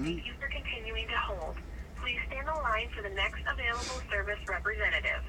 Thank you for continuing to hold. Please stand on line for the next available service representative.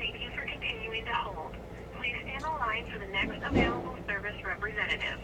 Thank you for continuing to hold. Please stand on line for the next available service representative.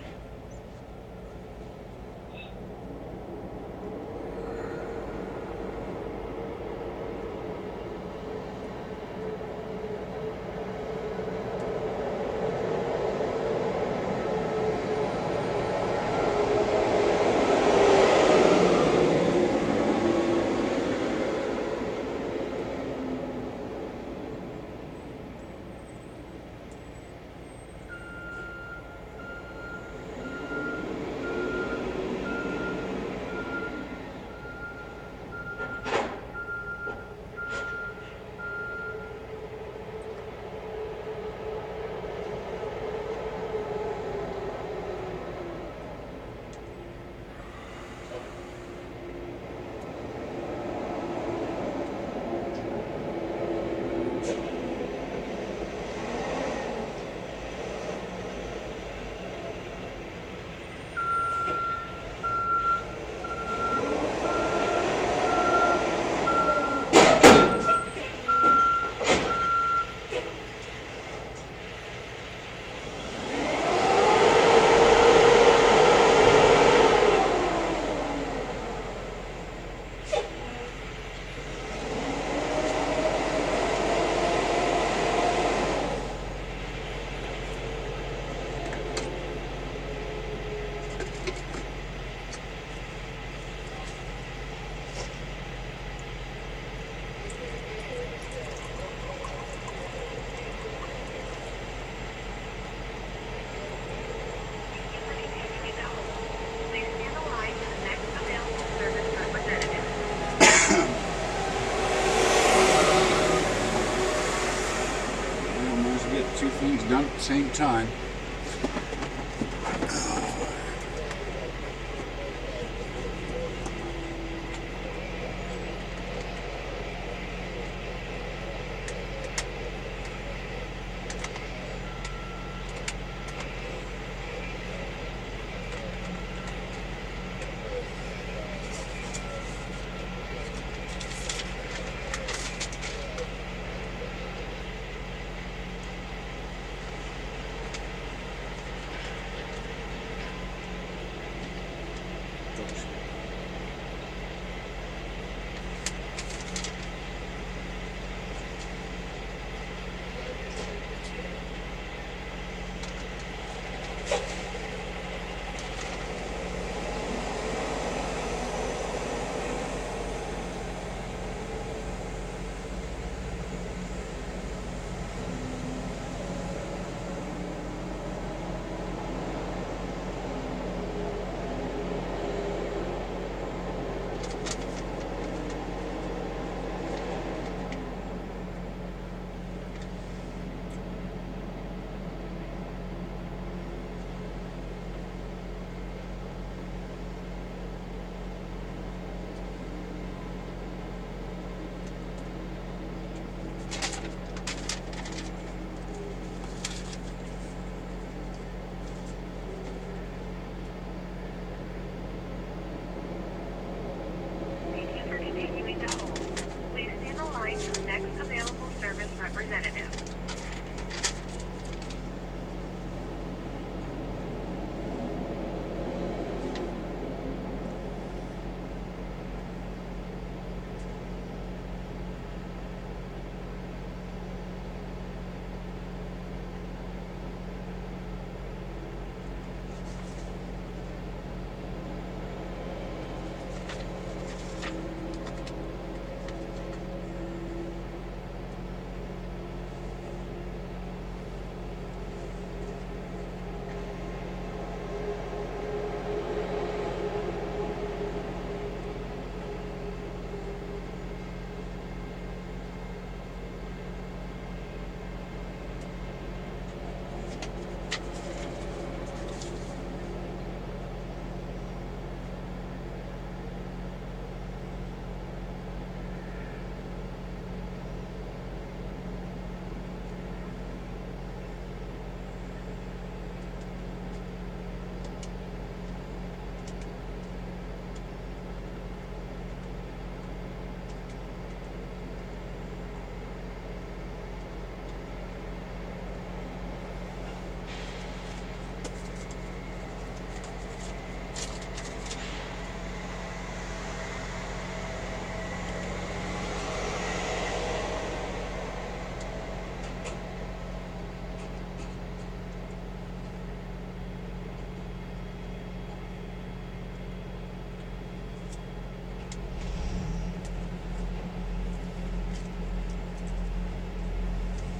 Please stand on line for the next available service representative. We might as well get two things done at the same time. representative.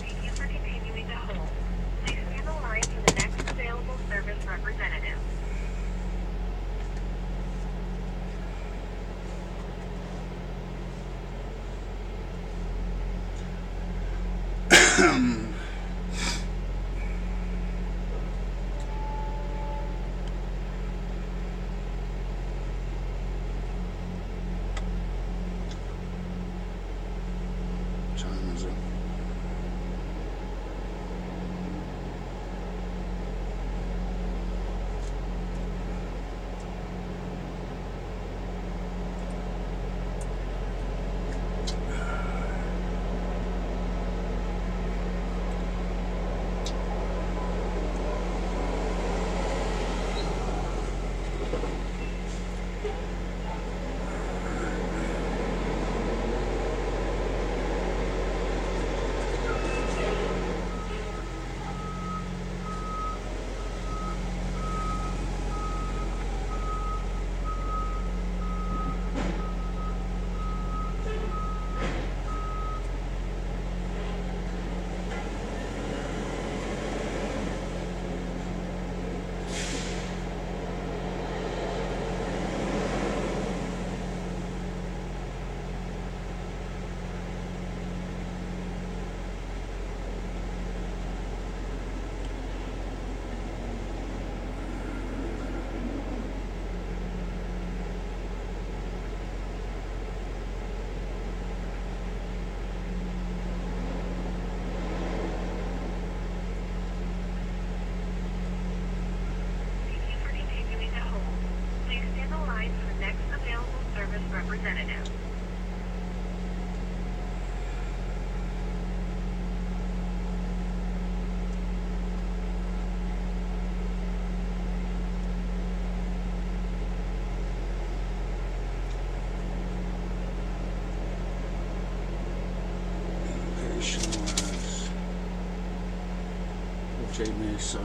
Thank you for continuing to hold. Please stand in line for the next available service representative. Time is it? Thank you for continuing to hold. Please stand in line for the next available service representative. Patience. J Mesa.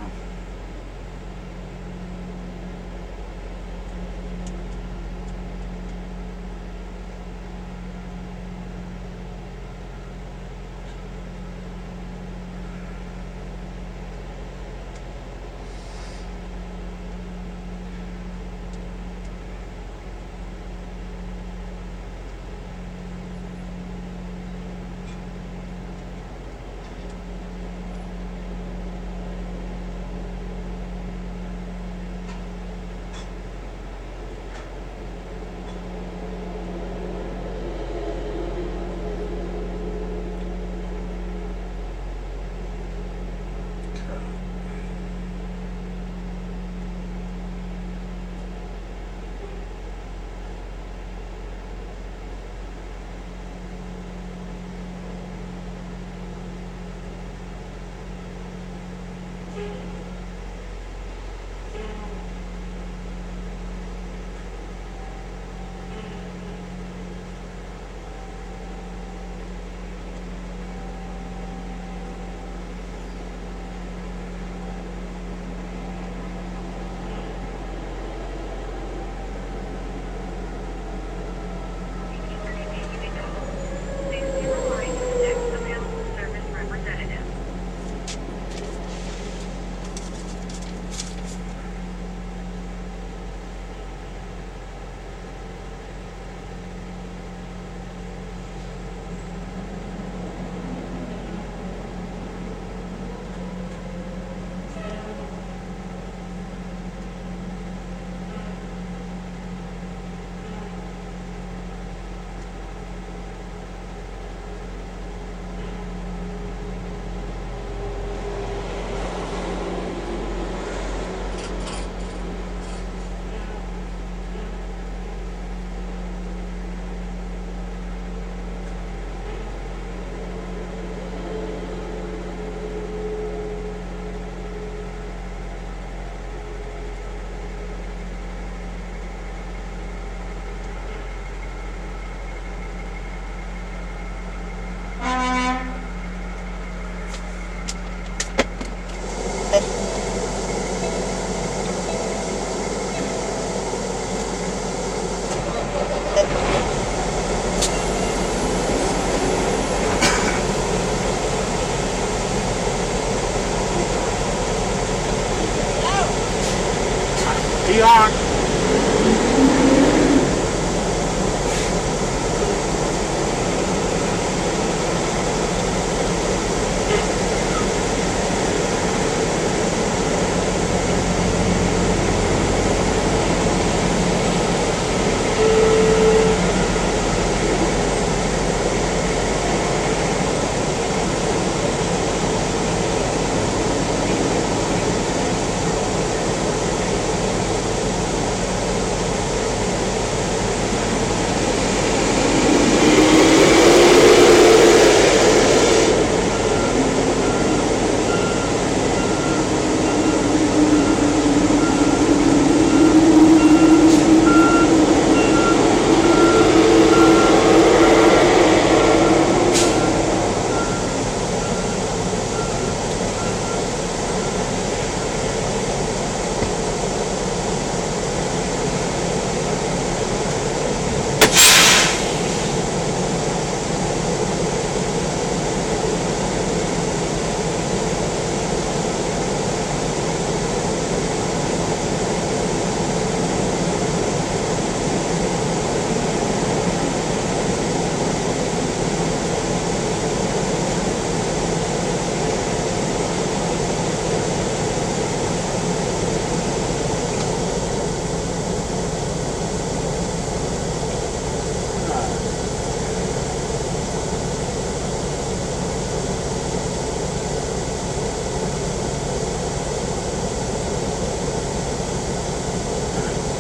Be on.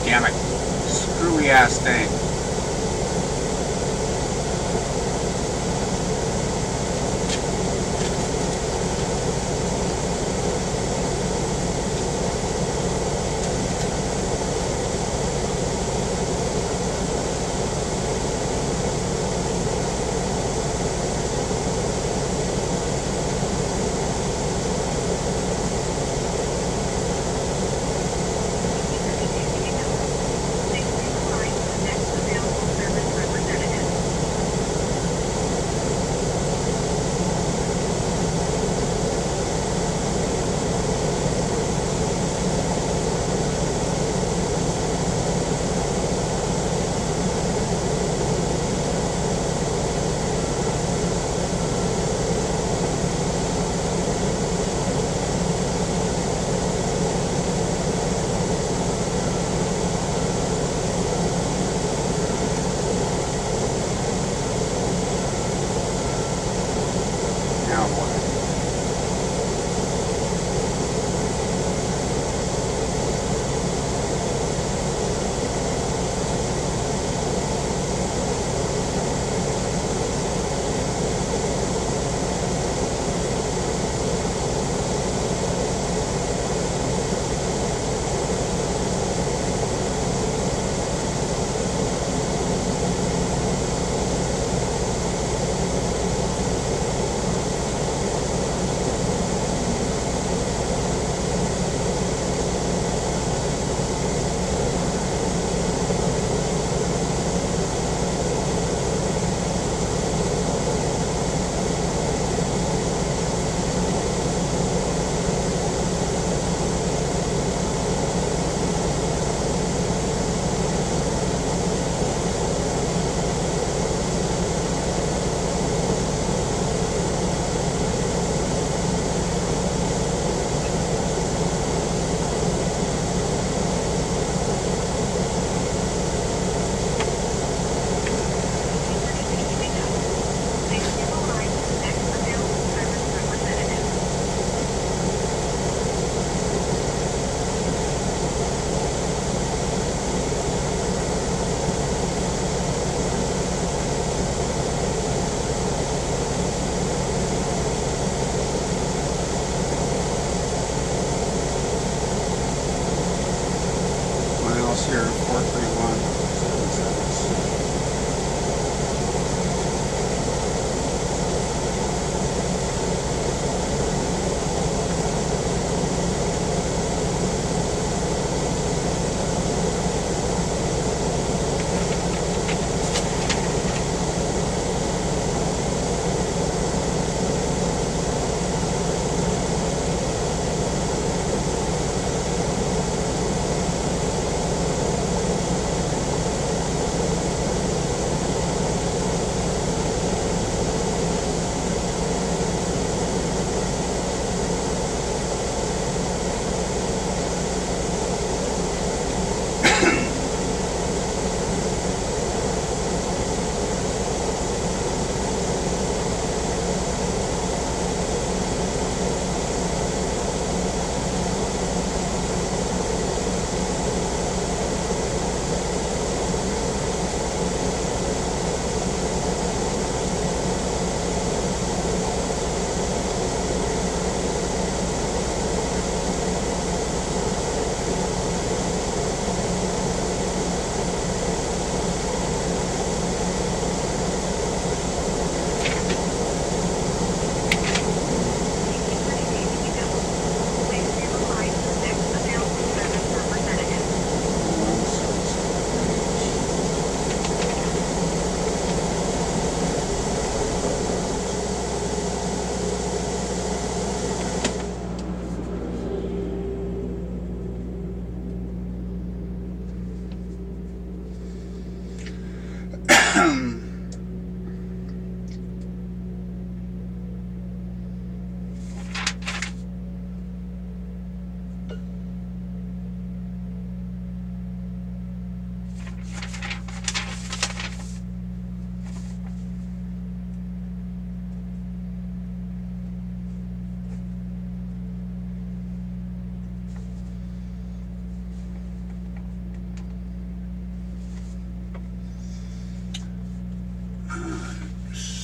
Damn it. Screwy ass thing. Please stay in the line for the next available service representative. Now what?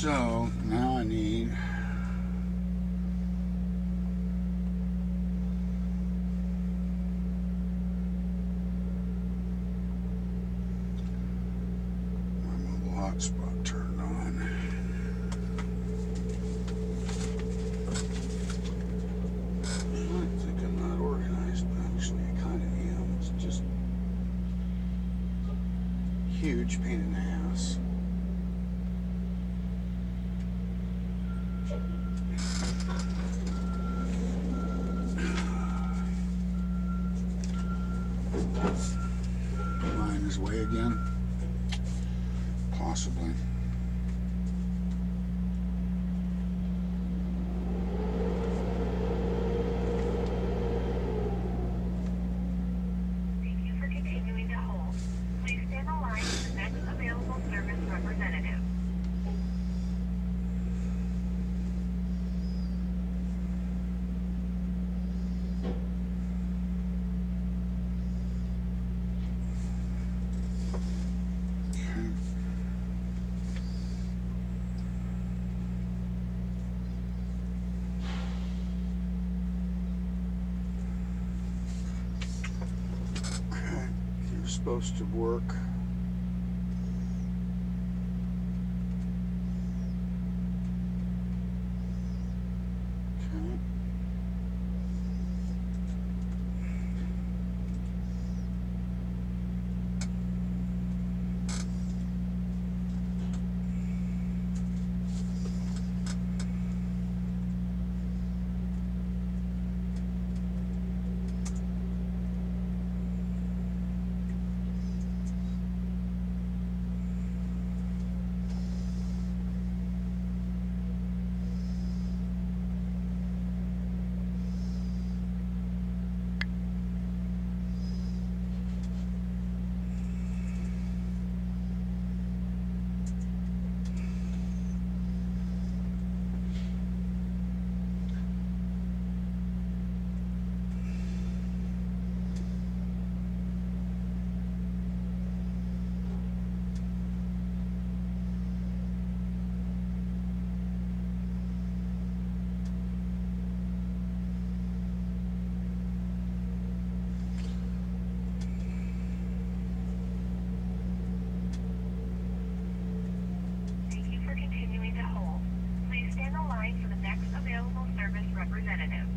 So now I need my mobile hotspot turned on. I think I'm not organized, but actually I kind of am. It's just huge pain in the ass. Mine his way again? Possibly. Thank you for continuing to hold. Please stand in line for the next available service representative. Okay. Okay, you're supposed to work. Okay. Thank you for continuing to hold. Please stand in line for the next available service representative.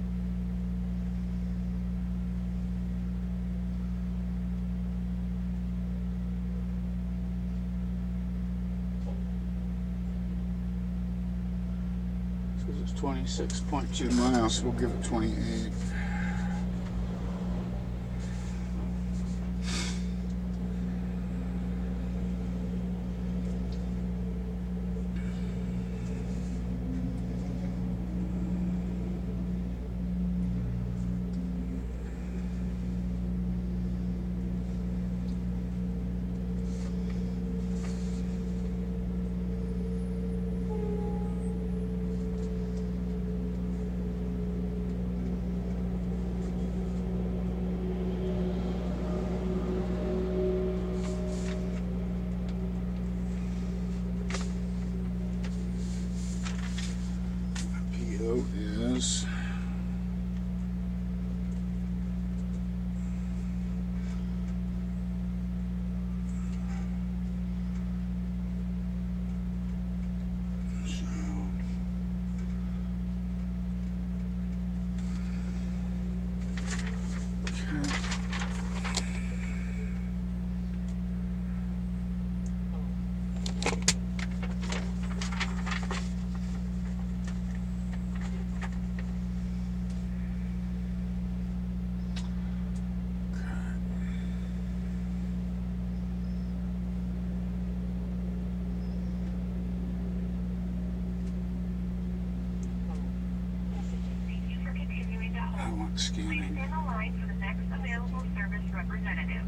Says it's 26.2 miles. We'll give it 28. PO is Thank you for continuing to I hold. want Please scanning. stand in line for the next available service representative.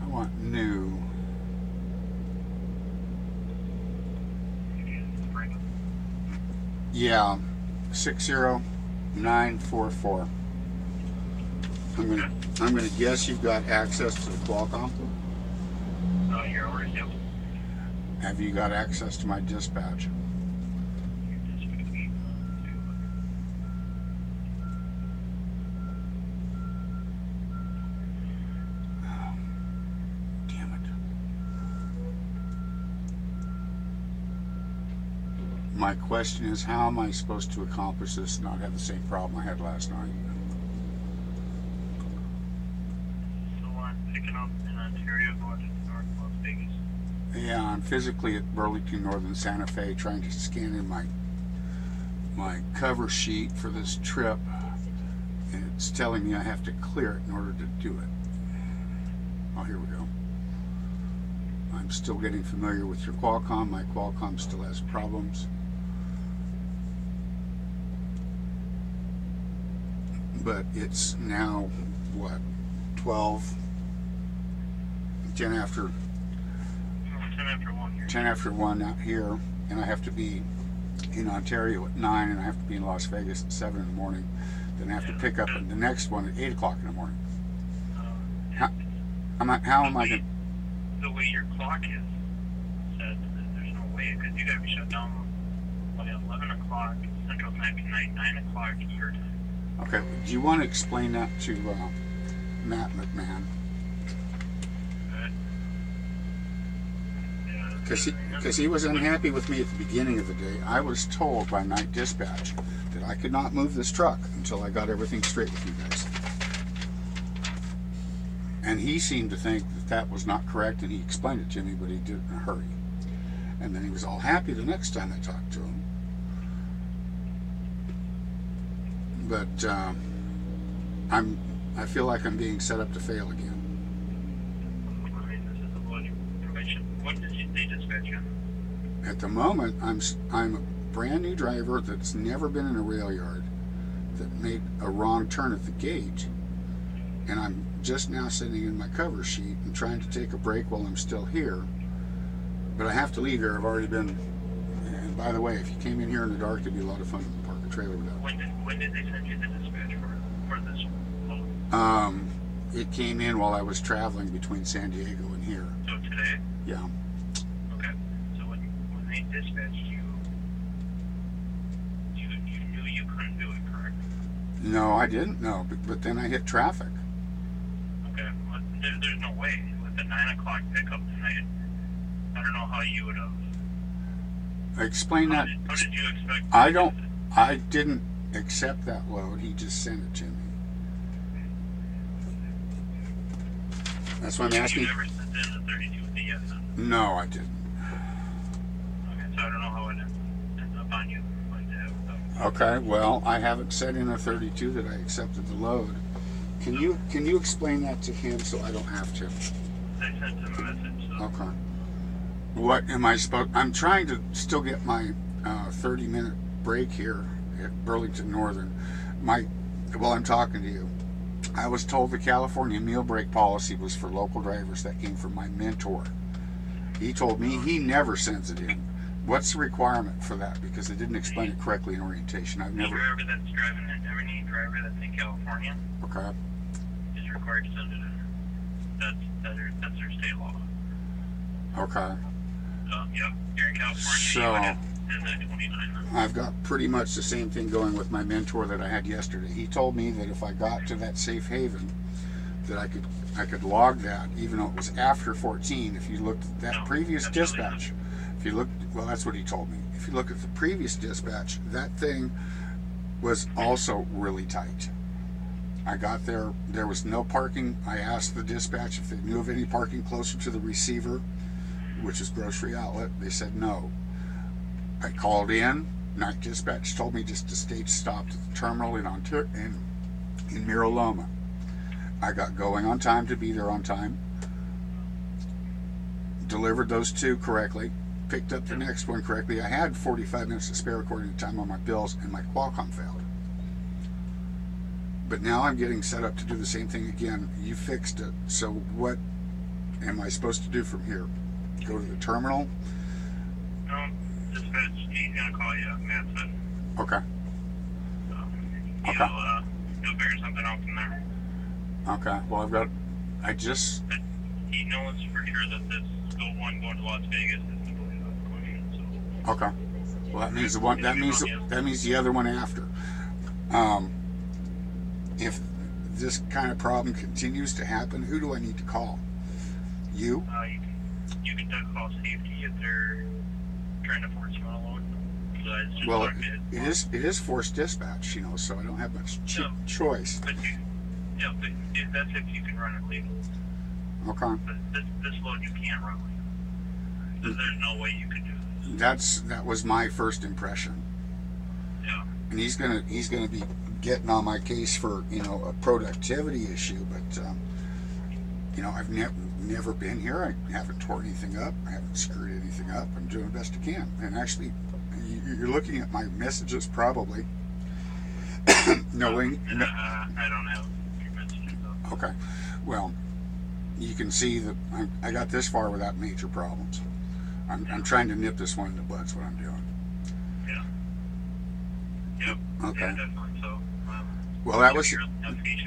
I want new. Yeah, 60944. I'm gonna guess you've got access to the Qualcomm. Your orders, yep. Have you got access to my dispatch? Damn it. My question is, how am I supposed to accomplish this and not have the same problem I had last night? So I'm picking up in Ontario going to North Las Vegas. Yeah, I'm physically at Burlington Northern Santa Fe trying to scan in my cover sheet for this trip, and it's telling me I have to clear it in order to do it. Oh, here we go. I'm still getting familiar with your Qualcomm. My Qualcomm still has problems. But it's now, what, 10 after 1 here. 10 after 1 out here, and I have to be in Ontario at 9, and I have to be in Las Vegas at 7 in the morning. Then I have to pick up the next one at 8 o'clock in the morning. How am I going to... The way your clock is set, there's no way, because you got to be shut down by 11 o'clock Central Time tonight, 9 o'clock your time. Okay, do you want to explain that to Matt McMahon? Because he was unhappy with me at the beginning of the day. I was told by night dispatch that I could not move this truck until I got everything straight with you guys. And he seemed to think that that was not correct, and he explained it to me, but he did it in a hurry. And then he was all happy the next time I talked to him. But I feel like I'm being set up to fail again. I mean, this is a lot of information. What did they dispatch you? At the moment, I'm a brand new driver that's never been in a rail yard, that made a wrong turn at the gate, and I'm just now sitting in my cover sheet and trying to take a break while I'm still here. But I have to leave here. I've already been. And by the way, if you came in here in the dark, it'd be a lot of fun to park a trailer without. When did they send you the dispatch for this load? It came in while I was traveling between San Diego and here. So today? Yeah. Okay. So when they dispatched you, you knew you couldn't do it, correct? No, I didn't know, but then I hit traffic. Okay. Well, there's no way. With the 9 o'clock pickup tonight, I don't know how you would have. Explain that. How did you expect? I didn't accept that load. He just sent it to me. That's why I'm asking. You never sent in the 32 with the yes on it? No, I didn't. Okay, so I don't know how it ends up on you like that. Okay, well, I haven't said in a 32 that I accepted the load. Can you explain that to him so I don't have to? I sent him a message. So. Okay. What am I supposed... I'm trying to still get my 30-minute break here at Burlington Northern. While I'm talking to you, I was told the California meal break policy was for local drivers. That came from my mentor. He told me he never sends it in. What's the requirement for that? Because they didn't explain it correctly in orientation. I've Any never... driver that's driving in, any driver that's in California Okay. is required to send it in. That's their state law. Okay. Yep, you're in California. So, you would have to send that 29 then. I've got pretty much the same thing going with my mentor that I had yesterday. He told me that if I got to that safe haven, that I could log that, even though it was after 14. If you looked at that previous dispatch, well, that's what he told me. If you look at the previous dispatch, that thing was also really tight. I got there was no parking. I asked the dispatch if they knew of any parking closer to the receiver, which is Grocery Outlet. They said no. I called in. Night dispatch told me just to stay stopped at the terminal in Mira Loma. I got going on time to be there on time. Delivered those two correctly. Picked up the next one correctly. I had 45 minutes to spare according to time on my bills, and my Qualcomm failed. But now I'm getting set up to do the same thing again. You fixed it. So what am I supposed to do from here? Go to the terminal? No, dispatch, he's going to call you, Matt said. Okay. So, Okay. He'll figure something out from there. Okay. Well, But he knows for sure that this Go 1 going to Las Vegas is completely Okay. Well, that means the one. That means the other one after. If this kind of problem continues to happen, who do I need to call? You? You can call safety if they're trying to force you on a load. So it's just Well, like it is forced dispatch, so I don't have much choice. But that's if you can run it legally. Okay. But this load you can't run legally. There's no way you could do this. That was my first impression. Yeah. And he's gonna be getting on my case for a productivity issue, but I've never been here. I haven't torn anything up. I haven't screwed anything up. I'm doing the best I can. And actually, you're looking at my messages probably, knowing. I don't have your messages though. Okay, well, you can see that I got this far without major problems. I'm trying to nip this one in the bud. That's what I'm doing. Yeah. Yep. Okay. Yeah, definitely. So. Well, that was. You should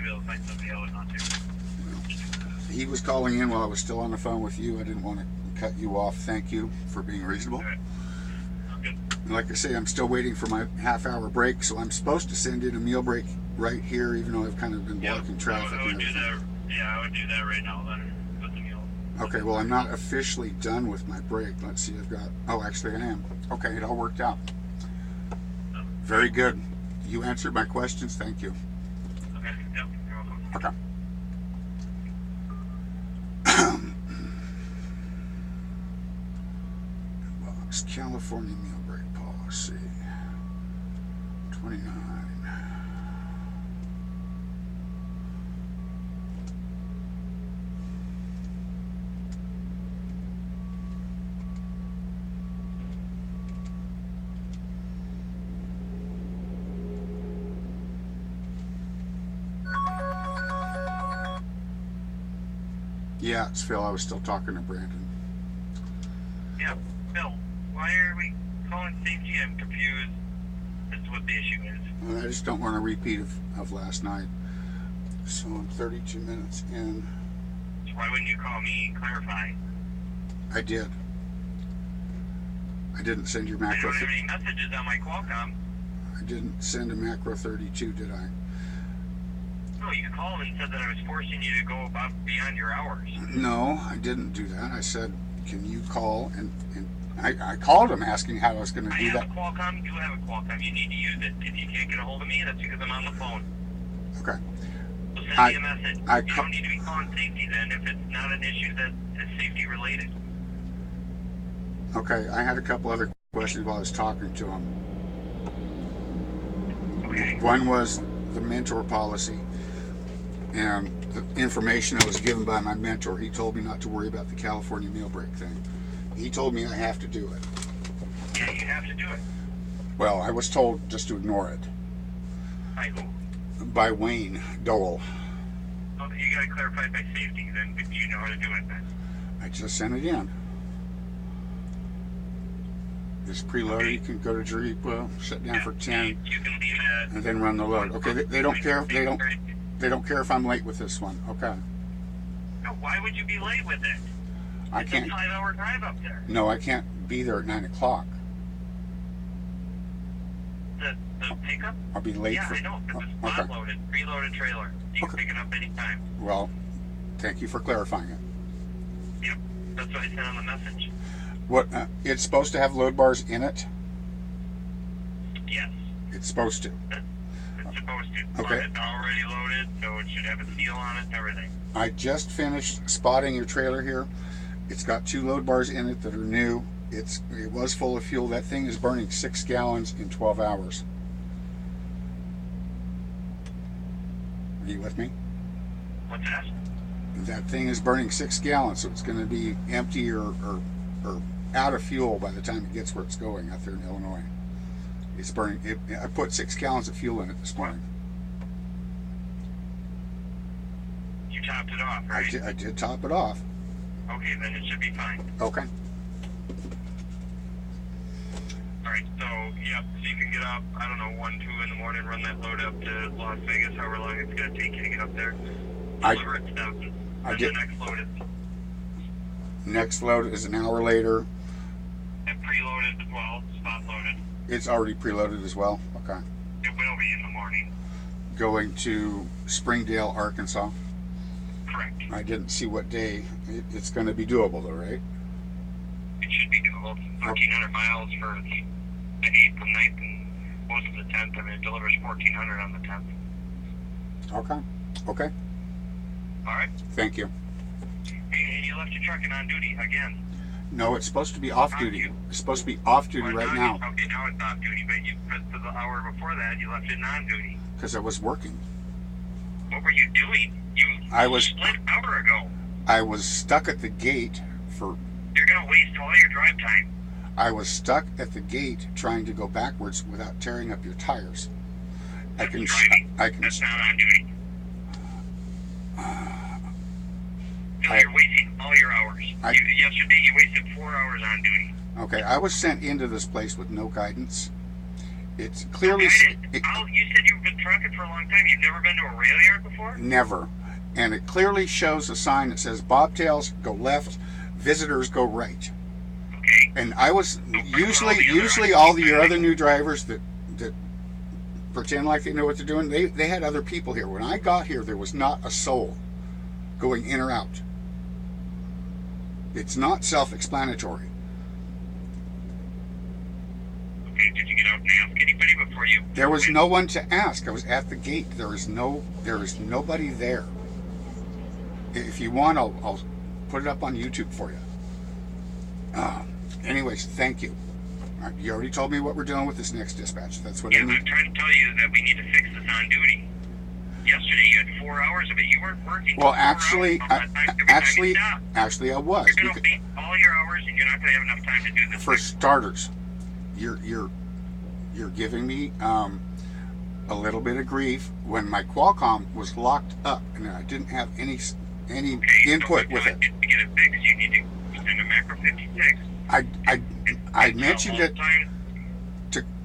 be able to find somebody else not to. He was calling in while I was still on the phone with you. I didn't want to cut you off. Thank you for being reasonable. All right. Okay. And like I say, I'm still waiting for my half-hour break, so I'm supposed to send in a meal break right here, even though I've kind of been blocking traffic. I would do that. Yeah, I would do that right now then. With the meal. Okay, well, I'm not officially done with my break. Let's see, I've got. Oh, actually, I am. Okay, it all worked out. Very good. You answered my questions. Thank you. Okay. Yep. You're welcome. Okay. Box California meal break policy 29. Yeah, it's Phil. I was still talking to Brandon. Yeah, Bill, why are we calling safety? I'm confused as to what the issue is. I just don't want a repeat of last night. So I'm 32 minutes in. So why wouldn't you call me and clarify? I did. I didn't send your I macro. don't have any messages on my Qualcomm. I didn't send a macro 32, did I? No, you called and said that I was forcing you to go above beyond your hours. No, I didn't do that. I said, can you call? And I called him asking how I was going to I do have that. a Qualcomm. You have a Qualcomm. You need to use it. If you can't get a hold of me, that's because I'm on the phone. Okay. So send I- me a message. I You don't need to be calling safety then if it's not an issue that is safety related. Okay, I had a couple other questions while I was talking to him. Okay. One was the mentor policy and the information I was given by my mentor. He told me not to worry about the California meal break thing. He told me I have to do it. Yeah, you have to do it. Well, I was told just to ignore it By who? by Wayne Dole. Oh, you gotta clarify by safety then. If you know how to do it then. I just sent it in. This preload, you can go to Jaripa, sit down for 10, You can leave it. and then run the load. Okay, they don't care. They don't care if I'm late with this one. Okay, No, why would you be late with it? I It's can't. a 5-hour drive up there. No, I can't be there at 9 o'clock. The pickup? I'll be late Yeah, for. I know. It's a Okay. spot loaded, preloaded trailer. You can Okay. pick it up anytime. Well, thank you for clarifying it. Yep. That's what I sent on the message. What? It's supposed to have load bars in it. Yes. It's supposed to. It's supposed to. Okay. But it's already loaded, so it should have a seal on it and everything. I just finished spotting your trailer here. It's got 2 load bars in it that are new. It was full of fuel. That thing is burning 6 gallons in 12 hours. Are you with me? What's that? That thing is burning 6 gallons, so it's going to be empty or out of fuel by the time it gets where it's going out there in Illinois. It's burning. I put 6 gallons of fuel in it this morning. You topped it off, right? I did top it off. Okay, then it should be fine. Okay. Alright, so, yep, so you can get up, I don't know, 1, 2 in the morning, run that load up to Las Vegas, however long it's going to take you to get up there. Deliver it to them. I And did- the next load is, Next load is an hour later. and preloaded as well, spot loaded. It's already preloaded as well. Okay. It will be in the morning. Going to Springdale, Arkansas. Correct. I didn't see what day. It's going to be doable, though, right? It should be doable. 1,300 miles for the 8th and 9th and most of the 10th. I mean, it delivers 1,400 on the 10th. Okay. Okay. All right. Thank you. Hey, and you left your truck in on duty again. No, it's supposed to be off duty. It's supposed to be off duty Well, right now Okay, now it's off duty, but for the hour before that, you left it on duty. because I was working. What were you doing? I was- split an hour ago. I was stuck at the gate for. You're gonna waste all your drive time. I was stuck at the gate trying to go backwards without tearing up your tires. I can. Driving. I can. That's not on duty. No, I- you're wasting all your hours. Yesterday, you wasted 4 hours on duty. Okay, I was sent into this place with no guidance. It's clearly. You said you've been trucking for a long time. You've never been to a rail yard before? Never. And it clearly shows a sign that says bobtails go left, visitors go right. Okay. And I was usually all your other new drivers that pretend like they know what they're doing, they had other people here. When I got here, there was not a soul going in or out. It's not self-explanatory. Okay, did you get out and ask anybody before you? There was no one to ask. I was at the gate. There is nobody there. If you want, I'll put it up on YouTube for you. Anyways, thank you. You already told me what we're doing with this next dispatch. That's what Yeah, I need. I'm trying to tell you that we need to fix this on duty. Yesterday, you had 4 hours of it. You weren't working. Well, for 4 actually, hours every time you stopped. actually, I was. You're going to waste all your hours, and you're not going to have enough time to do this. For starters, you're giving me a little bit of grief when my Qualcomm was locked up and I didn't have any input with it. To get it fixed, you need to send a macro 56. I mentioned it.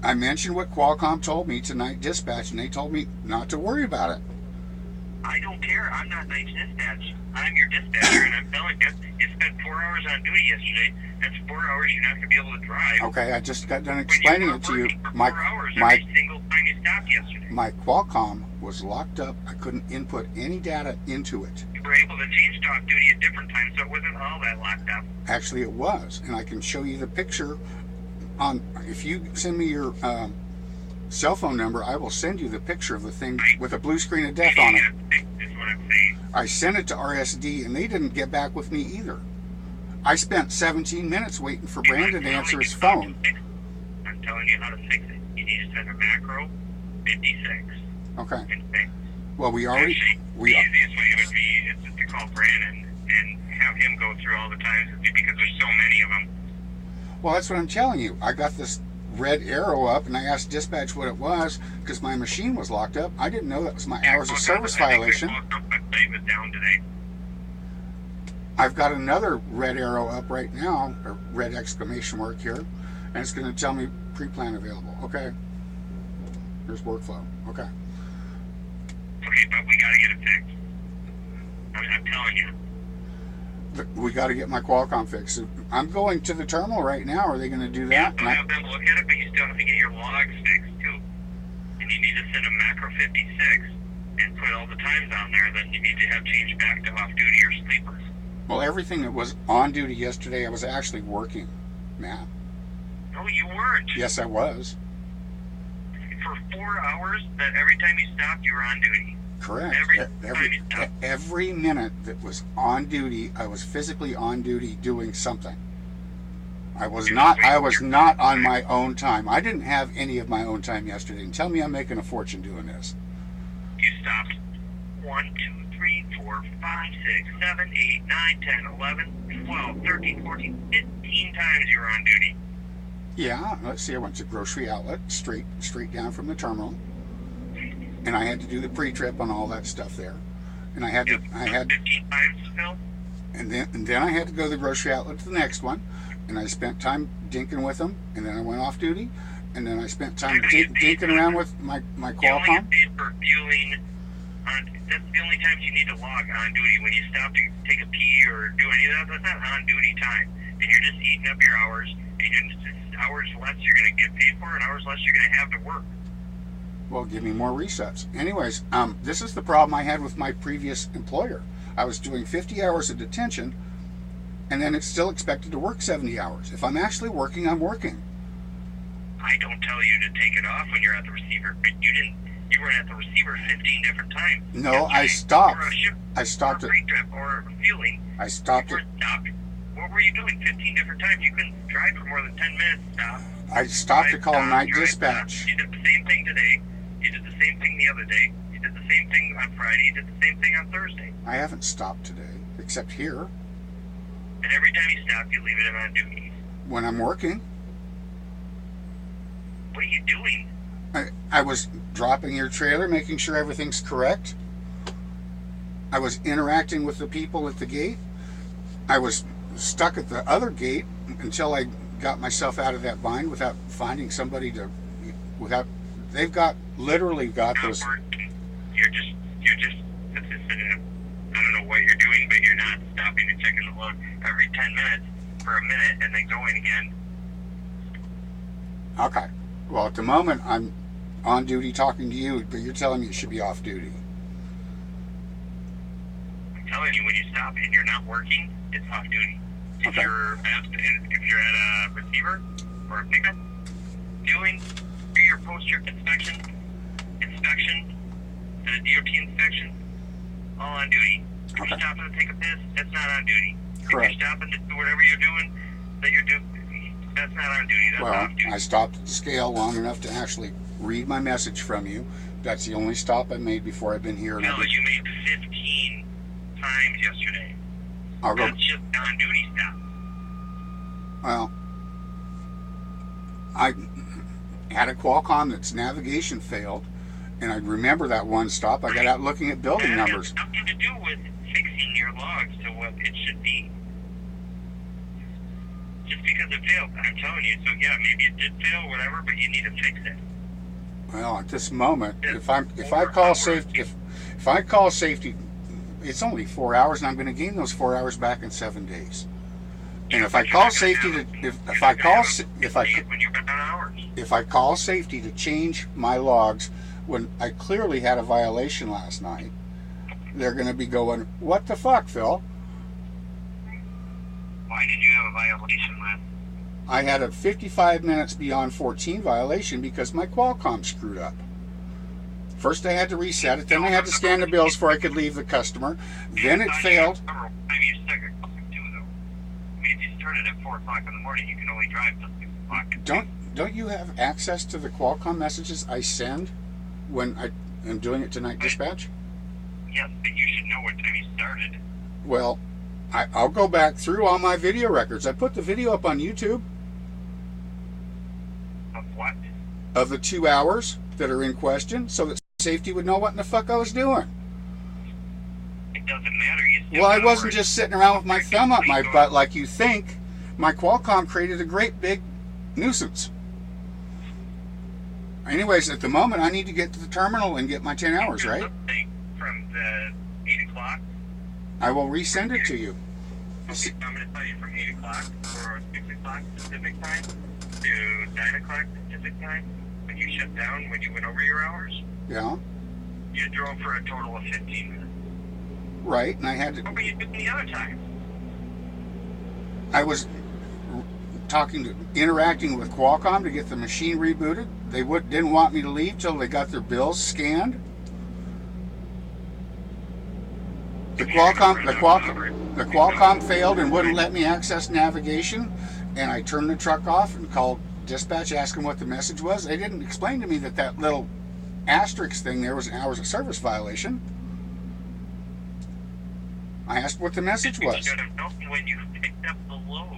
I mentioned what Qualcomm told me tonight dispatch, and they told me not to worry about it. I don't care. I'm not night dispatch. I'm your dispatcher, and I'm telling you, you spent 4 hours on duty yesterday. That's 4 hours you're not going to be able to drive. Okay, I just got done explaining it to you. My 4 hours every single time you stopped yesterday. My Qualcomm was locked up. I couldn't input any data into it. You were able to change to off duty at different times, so it wasn't all that locked up. Actually, it was, and I can show you the picture. If you send me your cell phone number, I will send you the picture of the thing with a blue screen of death on it. That's what I'm saying. I sent it to RSD, and they didn't get back with me either. I spent 17 minutes waiting for Brandon to answer his phone. I'm telling you how to fix it. You need to send a macro 56. Okay. And fix. Well, the The easiest way would be is to call Brandon and have him go through all the times because there's so many of them. Well, that's what I'm telling you. I got this red arrow up, and I asked dispatch what it was because my machine was locked up. I didn't know that was my hours of service violation. I think the website was down today. I've got another red arrow up right now, or red exclamation mark here, and it's going to tell me pre-plan available. Okay. Here's workflow. Okay. Okay, but we got to get it fixed. I'm telling you. But we got to get my Qualcomm fixed. I'm going to the terminal right now. Are they going to do Yeah, that? so have them look at it, but you still have to get your logs fixed too. And you need to send a macro 56 and put all the times on there that you need to have changed back to off duty or sleepers. Well, everything that was on duty yesterday, I was actually working, Matt. No, you weren't. Yes, I was. For 4 hours, that every time you stopped, you were on duty. Correct. Every Every minute that was on duty, I was physically on duty doing something. I was not on my own time. I didn't have any of my own time yesterday. And tell me I'm making a fortune doing this. You stopped 1, 2, 3, 4, 5, 6, 7, 8, 9, 10, 11, 12, 13, 14, 15 times you were on duty. Yeah, let's see. I went to grocery outlet straight down from the terminal, and I had to do the pre-trip on all that stuff there, and I had 15 times, Phil? and then I had to go to the grocery outlet to the next one, and I spent time dinking with them, and then I went off duty, and then I spent time dinking around with my You only Qualcomm. get paid for fueling. That's the only times you need to log on duty. When you stop to take a pee or do any of that, that's not on duty time. and you're just eating up your hours, and hours less you're going to get paid for, and hours less you're going to have to work. Well, give me more resets. Anyways, this is the problem I had with my previous employer. I was doing 50 hours of detention, and then it's still expected to work 70 hours. If I'm actually working, I'm working. I don't tell you to take it off when you're at the receiver, but you were at the receiver 15 different times. No, yesterday. I stopped. Or a shift, I stopped or a it. freight trip, or fueling. I stopped You it. were stopped. What were you doing 15 different times? You couldn't drive for more than 10 minutes. Stop. I stopped to call Stop, night drive, dispatch. stop. You did the same thing today. You did the same thing the other day. You did the same thing on Friday. You did the same thing on Thursday. I haven't stopped today, except here And every time you stop, you leave it on duty. when I'm working. What are you doing? I was dropping your trailer, making sure everything's correct. I was interacting with the people at the gate. I was stuck at the other gate until I got myself out of that bind without finding somebody to, they've literally got Not those. working. You're just consistent. I don't know what you're doing, but you're not stopping and checking the load every 10 minutes for a minute and then going again. Okay. Well, at the moment, I'm on duty talking to you, but you're telling me it should be off duty. I'm telling you, when you stop and you're not working, it's off duty. If Okay. you're at a receiver or a pickup, doing your post-trip inspection, to the DOT inspection, all on duty. If Okay. you're stopping to take a piss, that's not on duty. Correct. If you're stopping to do whatever you're doing, that's not on duty. That's Well, off duty. I stopped at the scale long enough to actually read my message from you. That's the only stop I made before I've been here. And No, you made 15 times yesterday. I'll go. That's just on-duty stop. Well, I had a Qualcomm that's navigation failed, and I remember that one stop. I got out looking at building That numbers. has nothing to do with fixing your logs to what it should be. Just because it failed, I'm telling you. So yeah, maybe it did fail, whatever, but you need to fix it. Well, at this moment, if I call safety, if I call safety, it's only 4 hours, and I'm going to gain those 4 hours back in 7 days. And if I call safety to, if I when you're on hours. if I call safety to change my logs when I clearly had a violation last night, they're going to be going, "What the fuck, Phil? Why did you have a violation last? I had a 55 minutes beyond 14 violation because my Qualcomm screwed up. First I had to reset it, then I had to scan the bills before I could leave the customer. Then it failed. I mean, you stuck your clock too, though. I mean, if you started at 4 o'clock in the morning, you can only drive till 6 o'clock. Don't you have access to the Qualcomm messages I send when I am doing it to night dispatch? Yes, but you should know what time you started. Well, I'll go back through all my video records. I put the video up on YouTube Of what? of the 2 hours that are in question so that safety would know what in the fuck I was doing. It doesn't matter. You still Well, I know wasn't where- just sitting around with my thumb up my butt like you think. My Qualcomm created a great big nuisance. Anyways, at the moment, I need to get to the terminal and get my 10 hours, Here's right? something from the 8 o'clock. I will resend it to you. Okay, I'm going to tell you from 8 o'clock or 6 o'clock Pacific time to 9 o'clock Pacific time. When you shut down, when you went over your hours, Yeah, you drove for a total of 15 minutes. right. And I had What to. were you doing the other time? I was interacting with Qualcomm to get the machine rebooted. They didn't want me to leave till they got their bills scanned. The Qualcomm failed and wouldn't let me access navigation, and I turned the truck off and called dispatch, asking what the message was. They didn't explain to me that little asterisk thing there was an hours of service violation. I asked what the message You was. should have known when you picked up the load.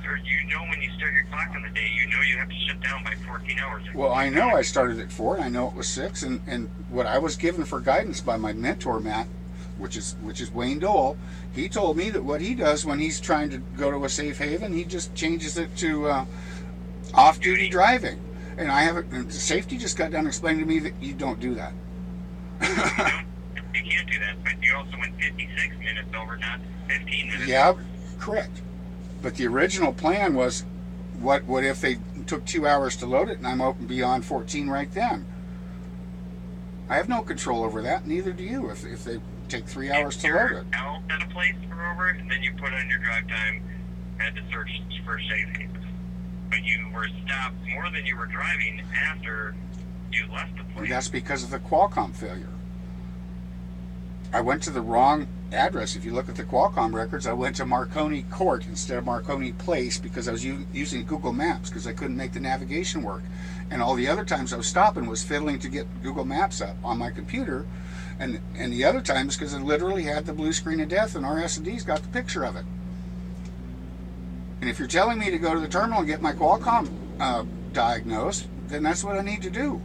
Or you know when you start your clock on the day, you know you have to shut down by 14 hours. Well, I know I started at 4, and I know it was 6, and what I was given for guidance by my mentor, Matt, which is Wayne Dole, he told me that what he does when he's trying to go to a safe haven, he just changes it to off-duty driving. And and safety just got done explaining to me that you don't do that. You can't do that, but you also went 56 minutes over, not 15 minutes. Yeah, correct. But the original plan was, what if they took 2 hours to load it and I'm open beyond 14 right then? I have no control over that, neither do you, if they take 3 hours to load it. Out at a place for over, and then you put on your drive time, had to search for safe haven. But you were stopped more than you were driving after you left the place. And that's because of the Qualcomm failure. I went to the wrong address. If you look at the Qualcomm records, I went to Marconi Court instead of Marconi Place because I was using Google Maps because I couldn't make the navigation work. And all the other times I was stopping was fiddling to get Google Maps up on my computer. And the other times because I literally had the blue screen of death and RS&D's got the picture of it. And if you're telling me to go to the terminal and get my Qualcomm diagnosed, then that's what I need to do.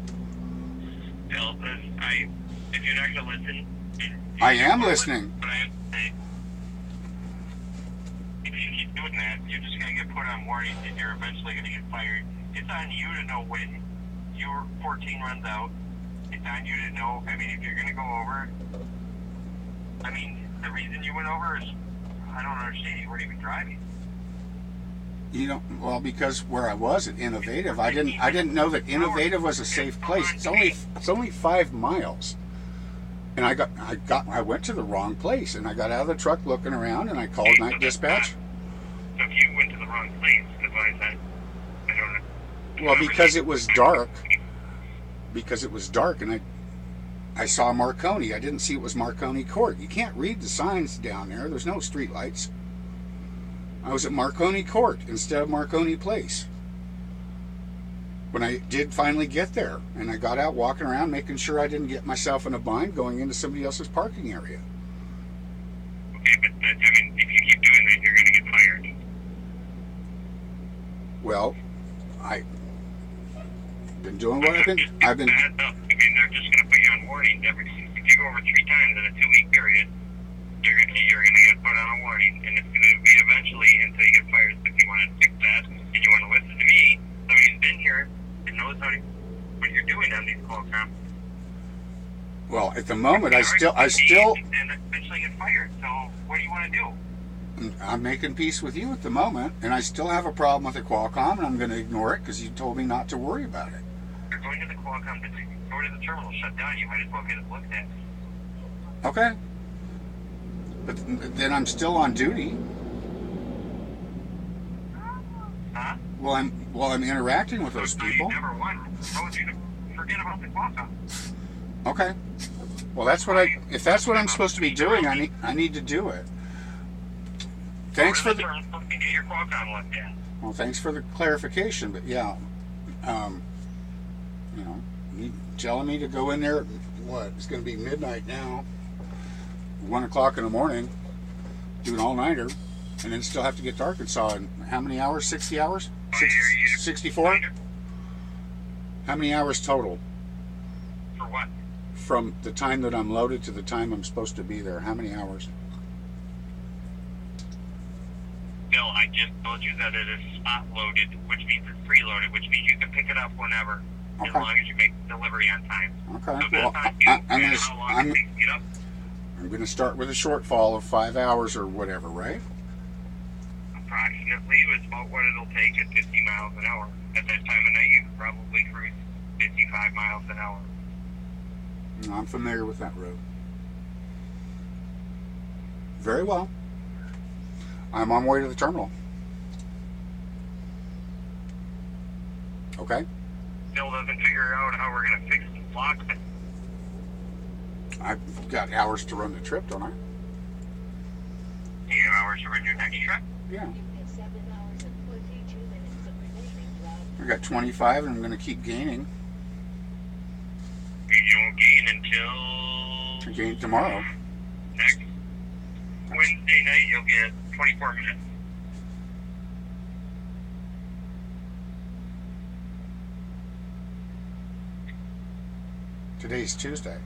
Bill, if you're not going to listen... I am listening. But I have to say, if you keep doing that, you're just going to get put on warnings and you're eventually going to get fired. It's on you to know when your 14 runs out. It's on you to know, I mean, if you're going to go over, I mean, the reason you went over is, I don't understand, you weren't even driving. You know, well, because where I was at Innovative, I didn't know that Innovative was a safe place. It's only 5 miles. And I went to the wrong place, and I got out of the truck looking around, and I called night dispatch. So if you went to the wrong place, because I don't know. Well, because it was dark. Because it was dark, and I saw Marconi. I didn't see it was Marconi Court. You can't read the signs down there. There's no street lights. I was at Marconi Court instead of Marconi Place. When I did finally get there, and I got out walking around making sure I didn't get myself in a bind going into somebody else's parking area. Okay, but I mean, if you keep doing that, you're going to get fired. Well, I've been doing what I've been. I mean, they're just going to put you on warning. If you go over 3 times in a 2-week period, you're going to get put on a warning, and it's going to be eventually until you get fired. So if you want to fix that, and you want to listen to me, somebody's been here and knows what you're doing on these calls now. Well, at the moment, I still. And eventually get fired. So what do you want to do? I'm making peace with you at the moment, and I still have a problem with the Qualcomm, and I'm going to ignore it because you told me not to worry about it. You're going to the Qualcomm to go to the terminal shut down. You might as well get it looked at. Okay. But then I'm still on duty. Huh? Well, I'm interacting with those people. You never won. I told you to forget about the Qualcomm. Okay. Well, if that's what I'm supposed to be doing, I need to do it. Thanks for the. Get your Qualcomm looked at. Well, thanks for the clarification, but yeah, you telling me to go in there. What? It's going to be midnight now. 1 o'clock in the morning, do an all-nighter, and then still have to get to Arkansas in how many hours? 60 hours? 64? How many hours total? For what? From the time that I'm loaded to the time I'm supposed to be there. How many hours? Bill, I just told you that it is spot loaded, which means it's preloaded, which means you can pick it up whenever, as long as you make delivery on time. Okay. So Well, I'm going to start with a shortfall of 5 hours or whatever, right? Approximately, it's about what it'll take at 50 miles an hour. At that time of night, you could probably cruise 55 miles an hour. I'm familiar with that road. Very well. I'm on my way to the terminal. Okay? Still doesn't figure out how we're going to fix the block. I've got hours to run the trip, don't I? You have hours to run your next trip? Yeah. You have 7 hours and 42 minutes of remaining drive. I got 25 and I'm going to keep gaining. You won't gain until... I gain tomorrow. Next Wednesday night, you'll get 24 minutes. Today's Tuesday.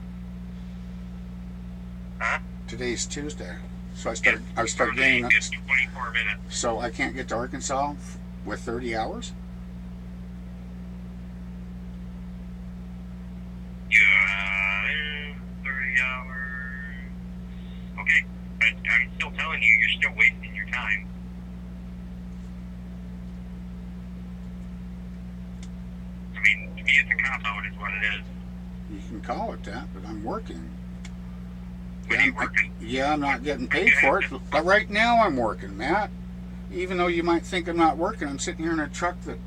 Huh? Today's Tuesday. So I start gaining. It's 24 minutes. So I can't get to Arkansas with 30 hours? Yeah, 30 hours. Okay, but I'm still telling you, you're still wasting your time. what it is. You can call it that, but I'm working. When are you working? Yeah, I'm not getting paid for it, but right now I'm working, Matt. Even though you might think I'm not working, I'm sitting here in a truck that,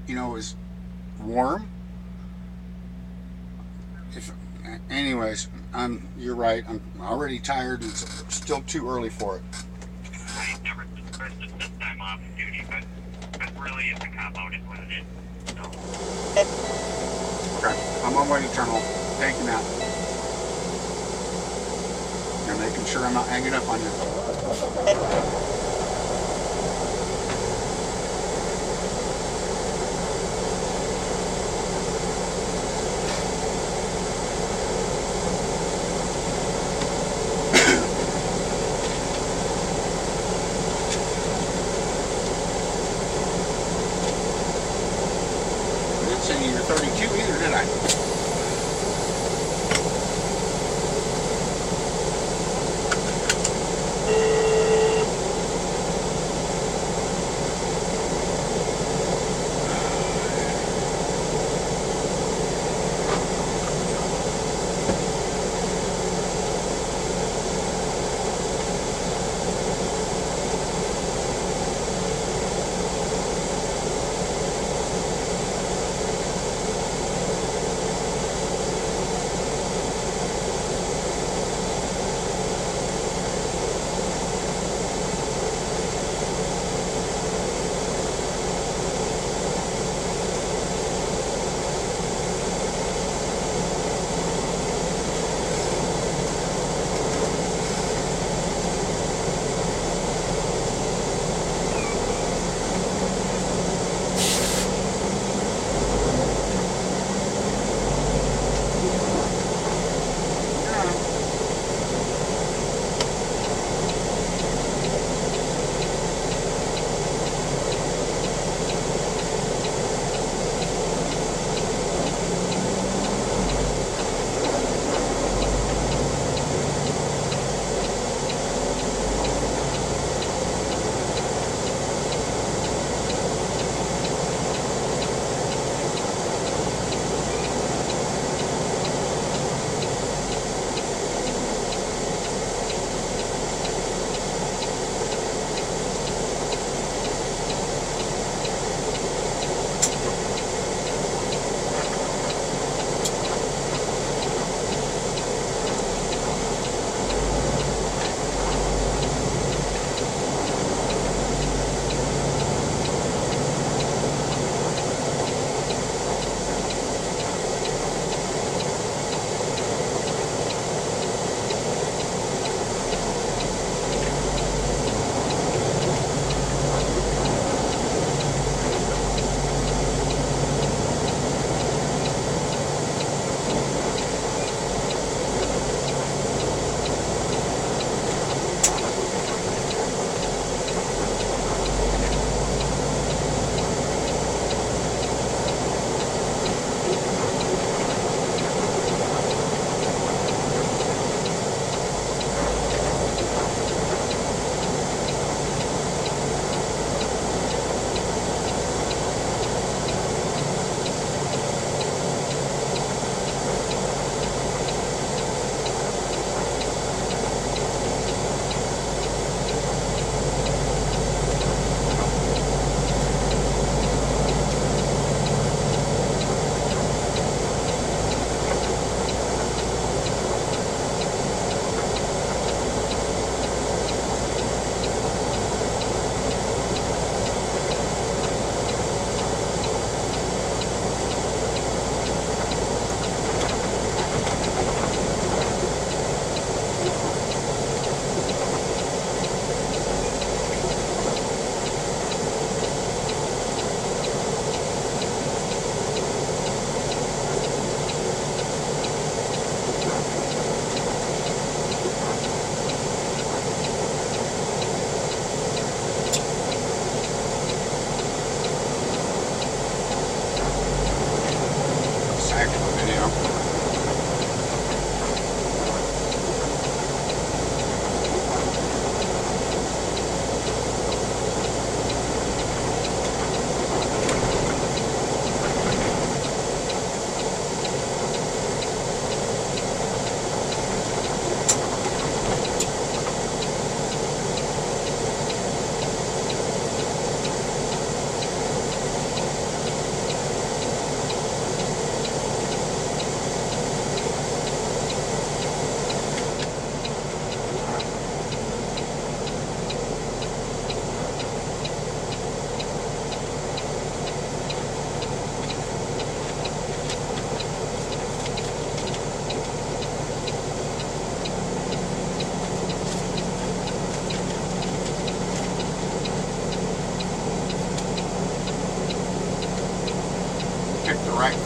is warm. Anyways, you're right. I'm already tired. It's still too early for it. I never requested this time off duty, but really it's a cop out is what it is. So, Okay, I'm on my way to turn home. Thank you, Matt. And making sure I'm not hanging up on you. I didn't say you're 32 either, did I?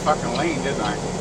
fucking lane, didn't I?